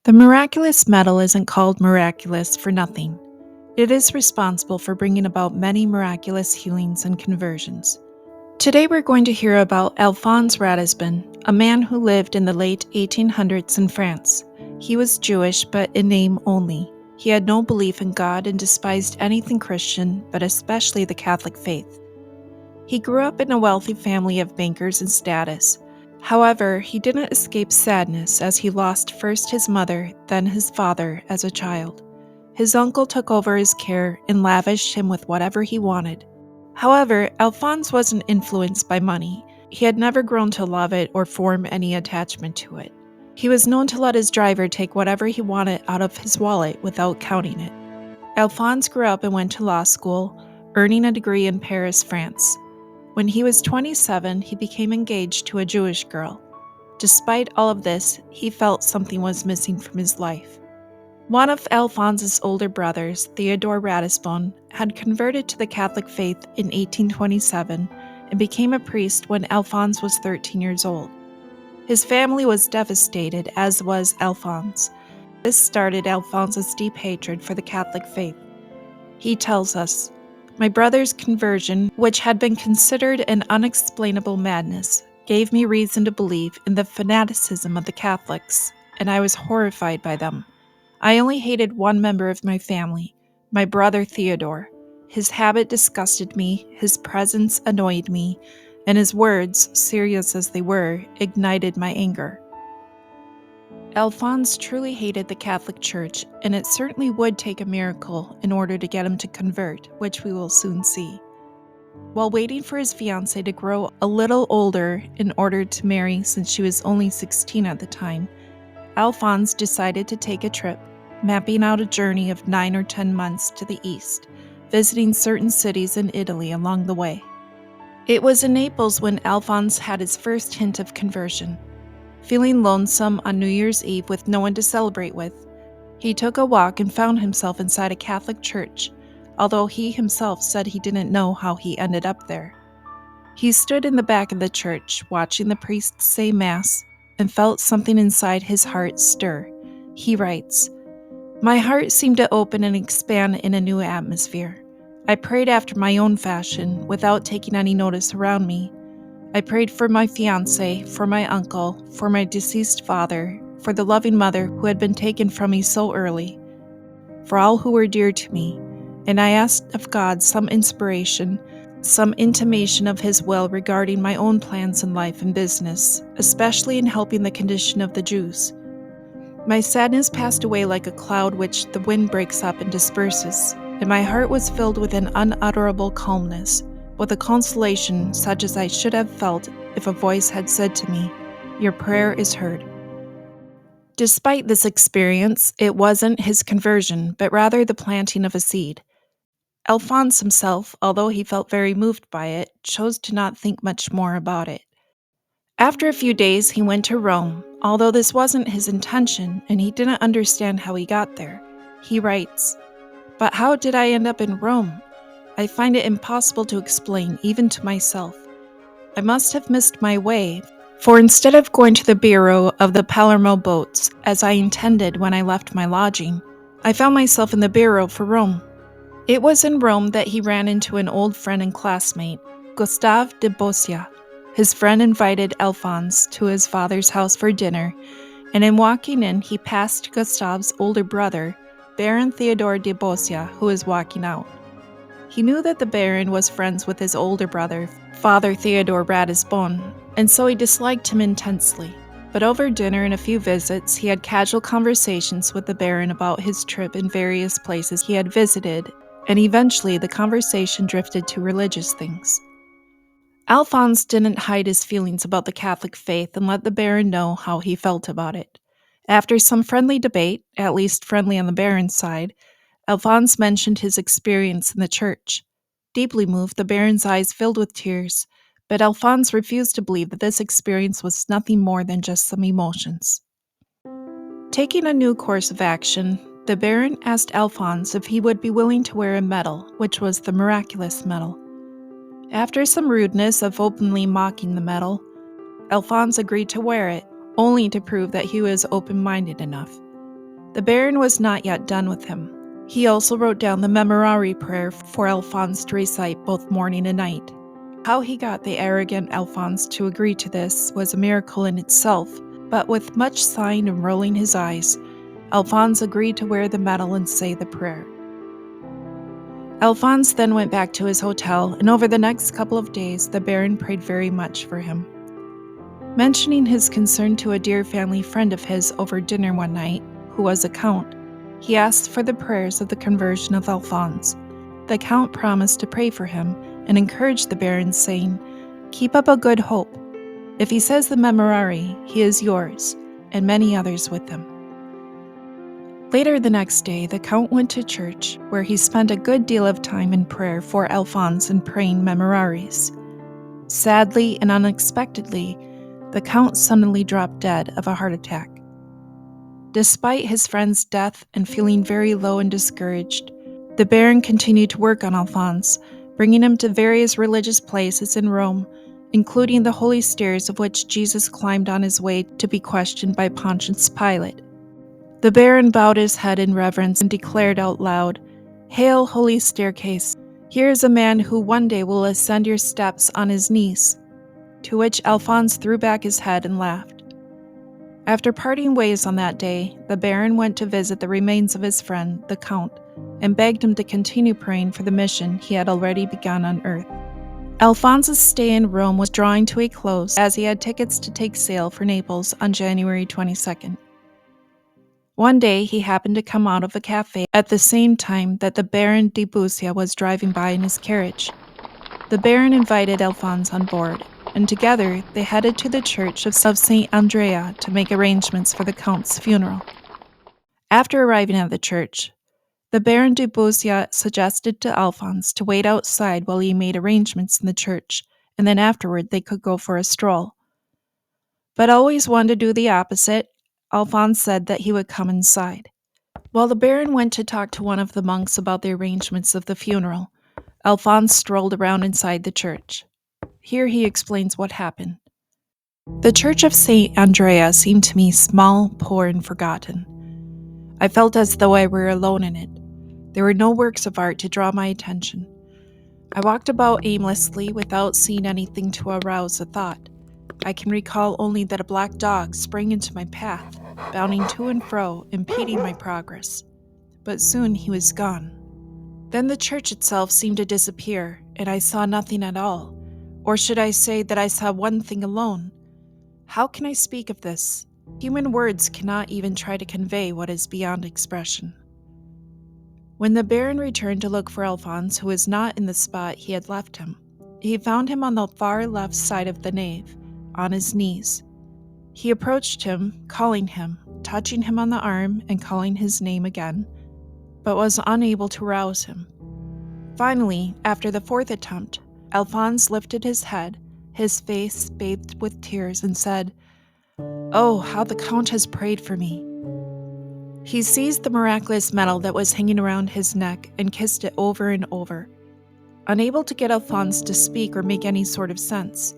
The miraculous medal isn't called miraculous for nothing. It is responsible for bringing about many miraculous healings and conversions. Today we're going to hear about Alphonse Ratisbonne, a man who lived in the late 1800s in France. He was Jewish, but in name only. He had no belief in God and despised anything Christian, but especially the Catholic faith. He grew up in a wealthy family of bankers and status. However, he didn't escape sadness as he lost first his mother, then his father as a child. His uncle took over his care and lavished him with whatever he wanted. However, Alphonse wasn't influenced by money. He had never grown to love it or form any attachment to it. He was known to let his driver take whatever he wanted out of his wallet without counting it. Alphonse grew up and went to law school, earning a degree in Paris, France. When he was 27, he became engaged to a Jewish girl. Despite all of this, he felt something was missing from his life. One of Alphonse's older brothers, Theodore Ratisbonne, had converted to the Catholic faith in 1827 and became a priest when Alphonse was 13 years old. His family was devastated, as was Alphonse. This started Alphonse's deep hatred for the Catholic faith. He tells us, "My brother's conversion, which had been considered an unexplainable madness, gave me reason to believe in the fanaticism of the Catholics, and I was horrified by them. I only hated one member of my family, my brother Theodore. His habit disgusted me, his presence annoyed me, and his words, serious as they were, ignited my anger." Alphonse truly hated the Catholic Church, and it certainly would take a miracle in order to get him to convert, which we will soon see. While waiting for his fiancée to grow a little older in order to marry since she was only 16 at the time, Alphonse decided to take a trip, mapping out a journey of 9 or 10 months to the east, visiting certain cities in Italy along the way. It was in Naples when Alphonse had his first hint of conversion. Feeling lonesome on New Year's Eve with no one to celebrate with, he took a walk and found himself inside a Catholic church, although he himself said he didn't know how he ended up there. He stood in the back of the church, watching the priests say Mass, and felt something inside his heart stir. He writes, "My heart seemed to open and expand in a new atmosphere. I prayed after my own fashion, without taking any notice around me. I prayed for my fiancé, for my uncle, for my deceased father, for the loving mother who had been taken from me so early, for all who were dear to me, and I asked of God some inspiration, some intimation of His will regarding my own plans in life and business, especially in helping the condition of the Jews. My sadness passed away like a cloud which the wind breaks up and disperses, and my heart was filled with an unutterable calmness, with a consolation such as I should have felt if a voice had said to me, 'Your prayer is heard.'" Despite this experience, it wasn't his conversion, but rather the planting of a seed. Alphonse himself, although he felt very moved by it, chose to not think much more about it. After a few days, he went to Rome, although this wasn't his intention and he didn't understand how he got there. He writes, "But how did I end up in Rome? I find it impossible to explain, even to myself. I must have missed my way, for instead of going to the bureau of the Palermo boats, as I intended when I left my lodging, I found myself in the bureau for Rome." It was in Rome that he ran into an old friend and classmate, Gustave de Beaussia. His friend invited Alphonse to his father's house for dinner, and in walking in, he passed Gustave's older brother, Baron Theodore de Beaussia, who was walking out. He knew that the Baron was friends with his older brother, Father Theodore Ratisbonne, and so he disliked him intensely. But over dinner and a few visits, he had casual conversations with the Baron about his trip in various places he had visited, and eventually the conversation drifted to religious things. Alphonse didn't hide his feelings about the Catholic faith and let the Baron know how he felt about it. After some friendly debate, at least friendly on the Baron's side, Alphonse mentioned his experience in the church. Deeply moved, the Baron's eyes filled with tears, but Alphonse refused to believe that this experience was nothing more than just some emotions. Taking a new course of action, the Baron asked Alphonse if he would be willing to wear a medal, which was the miraculous medal. After some rudeness of openly mocking the medal, Alphonse agreed to wear it, only to prove that he was open-minded enough. The Baron was not yet done with him. He also wrote down the Memorare prayer for Alphonse to recite both morning and night. How he got the arrogant Alphonse to agree to this was a miracle in itself, but with much sighing and rolling his eyes, Alphonse agreed to wear the medal and say the prayer. Alphonse then went back to his hotel, and over the next couple of days, the Baron prayed very much for him. Mentioning his concern to a dear family friend of his over dinner one night, who was a count, he asked for the prayers of the conversion of Alphonse. The count promised to pray for him and encouraged the Baron, saying, "Keep up a good hope. If he says the Memorare, he is yours, and many others with him." Later the next day, the Count went to church, where he spent a good deal of time in prayer for Alphonse and praying Memoraries. Sadly and unexpectedly, the Count suddenly dropped dead of a heart attack. Despite his friend's death and feeling very low and discouraged, the Baron continued to work on Alphonse, bringing him to various religious places in Rome, including the holy stairs of which Jesus climbed on his way to be questioned by Pontius Pilate. The Baron bowed his head in reverence and declared out loud, "Hail, holy staircase! Here is a man who one day will ascend your steps on his knees." To which Alphonse threw back his head and laughed. After parting ways on that day, the Baron went to visit the remains of his friend, the Count, and begged him to continue praying for the mission he had already begun on earth. Alphonse's stay in Rome was drawing to a close, as he had tickets to take sail for Naples on January 22nd. One day he happened to come out of a cafe at the same time that the Baron de Bussia was driving by in his carriage. The Baron invited Alphonse on board, and together they headed to the church of St. Andrea to make arrangements for the Count's funeral. After arriving at the church, the Baron de Bussia suggested to Alphonse to wait outside while he made arrangements in the church, and then afterward they could go for a stroll. But always one to do the opposite, Alphonse said that he would come inside. While the Baron went to talk to one of the monks about the arrangements of the funeral, Alphonse strolled around inside the church. Here he explains what happened. The church of St. Andrea seemed to me small, poor, and forgotten. I felt as though I were alone in it. There were no works of art to draw my attention. I walked about aimlessly without seeing anything to arouse a thought. I can recall only that a black dog sprang into my path, bounding to and fro, impeding my progress. But soon he was gone. Then the church itself seemed to disappear, and I saw nothing at all. Or should I say that I saw one thing alone? How can I speak of this? Human words cannot even try to convey what is beyond expression. When the Baron returned to look for Alphonse, who was not in the spot he had left him, he found him on the far left side of the nave, on his knees. He approached him, calling him, touching him on the arm and calling his name again, but was unable to rouse him. Finally, after the fourth attempt, Alphonse lifted his head, his face bathed with tears, and said, "Oh, how the Count has prayed for me." He seized the miraculous medal that was hanging around his neck and kissed it over and over. Unable to get Alphonse to speak or make any sort of sense,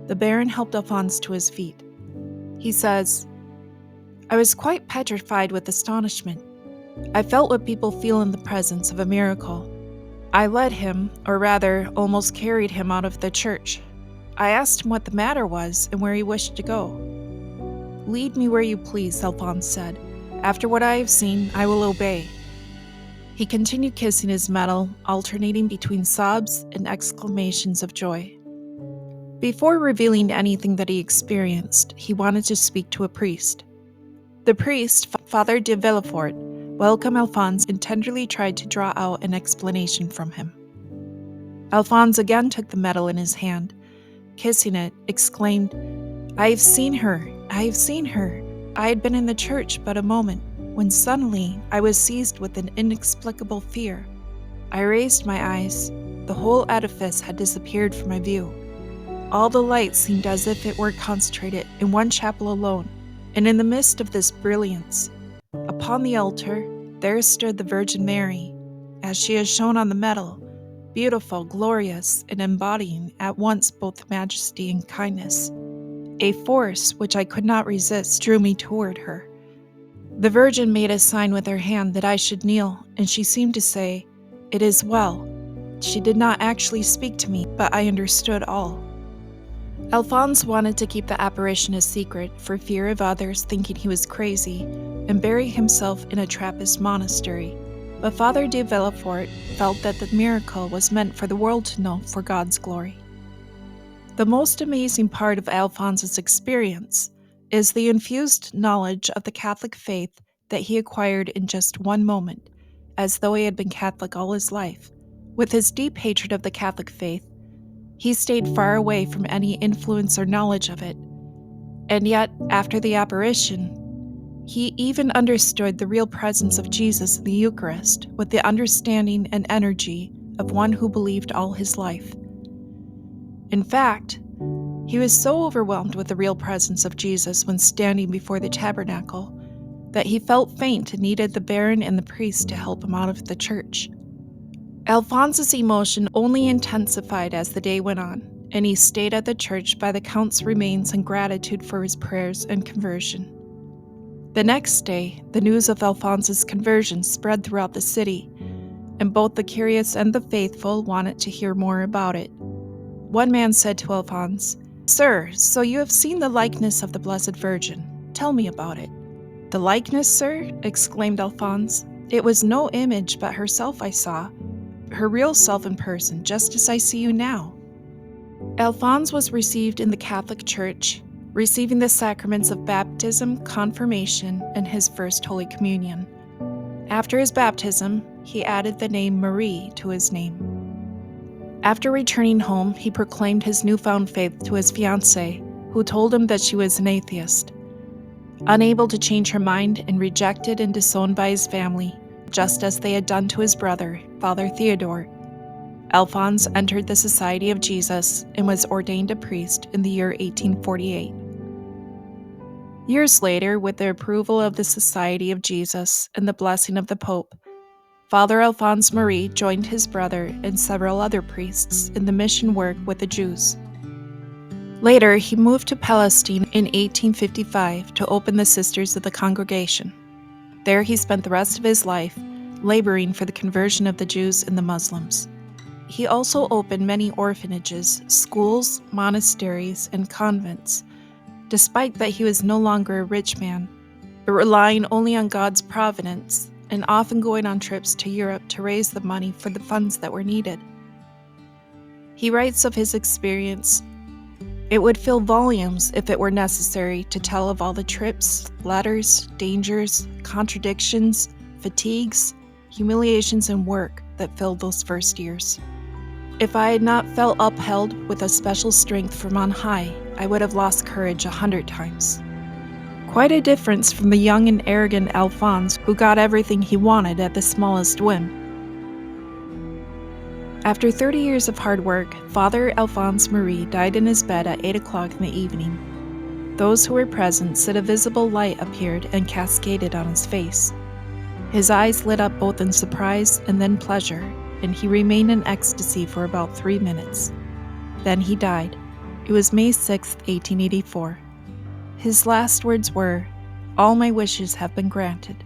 the Baron helped Alphonse to his feet. He says, "I was quite petrified with astonishment. I felt what people feel in the presence of a miracle. I led him, or rather, almost carried him out of the church. I asked him what the matter was and where he wished to go. 'Lead me where you please,' Alphonse said. 'After what I have seen, I will obey.'" He continued kissing his medal, alternating between sobs and exclamations of joy. Before revealing anything that he experienced, he wanted to speak to a priest. The priest, Father de Villefort, welcomed Alphonse and tenderly tried to draw out an explanation from him. Alphonse again took the medal in his hand, kissing it, exclaimed, "I have seen her! I have seen her!" I had been in the church but a moment, when suddenly I was seized with an inexplicable fear. I raised my eyes. The whole edifice had disappeared from my view. All the light seemed as if it were concentrated in one chapel alone, and in the midst of this brilliance, upon the altar, there stood the Virgin Mary, as she is shown on the medal, beautiful, glorious, and embodying at once both majesty and kindness. A force which I could not resist drew me toward her. The Virgin made a sign with her hand that I should kneel, and she seemed to say, 'It is well.' She did not actually speak to me, but I understood all." Alphonse wanted to keep the apparition a secret for fear of others thinking he was crazy and bury himself in a Trappist monastery, but Father de Villefort felt that the miracle was meant for the world to know for God's glory. The most amazing part of Alphonse's experience is the infused knowledge of the Catholic faith that he acquired in just one moment, as though he had been Catholic all his life. With his deep hatred of the Catholic faith, he stayed far away from any influence or knowledge of it. And yet, after the apparition, he even understood the real presence of Jesus in the Eucharist with the understanding and energy of one who believed all his life. In fact, he was so overwhelmed with the real presence of Jesus when standing before the tabernacle that he felt faint and needed the baron and the priest to help him out of the church. Alphonse's emotion only intensified as the day went on, and he stayed at the church by the Count's remains in gratitude for his prayers and conversion. The next day, the news of Alphonse's conversion spread throughout the city, and both the curious and the faithful wanted to hear more about it. One man said to Alphonse, "Sir, so you have seen the likeness of the Blessed Virgin. Tell me about it." "The likeness, sir?" exclaimed Alphonse. "It was no image but herself I saw, her real self in person, just as I see you now." Alphonse was received in the Catholic Church, receiving the sacraments of baptism, confirmation, and his first Holy Communion. After his baptism, he added the name Marie to his name. After returning home, he proclaimed his newfound faith to his fiancée, who told him that she was an atheist. Unable to change her mind and rejected and disowned by his family, just as they had done to his brother, Father Theodore, Alphonse entered the Society of Jesus and was ordained a priest in the year 1848. Years later, with the approval of the Society of Jesus and the blessing of the Pope, Father Alphonse Marie joined his brother and several other priests in the mission work with the Jews. Later, he moved to Palestine in 1855 to open the Sisters of the Congregation. There he spent the rest of his life laboring for the conversion of the Jews and the Muslims. He also opened many orphanages, schools, monasteries, and convents, despite that he was no longer a rich man, but relying only on God's providence and often going on trips to Europe to raise the money for the funds that were needed. He writes of his experience, "It would fill volumes if it were necessary to tell of all the trips, letters, dangers, contradictions, fatigues, humiliations, and work that filled those first years. If I had not felt upheld with a special strength from on high, I would have lost courage 100 times." Quite a difference from the young and arrogant Alphonse, who got everything he wanted at the smallest whim. After 30 years of hard work, Father Alphonse Marie died in his bed at 8 o'clock in the evening. Those who were present said a visible light appeared and cascaded on his face. His eyes lit up both in surprise and then pleasure, and he remained in ecstasy for about 3 minutes. Then he died. It was May 6, 1884. His last words were, "All my wishes have been granted."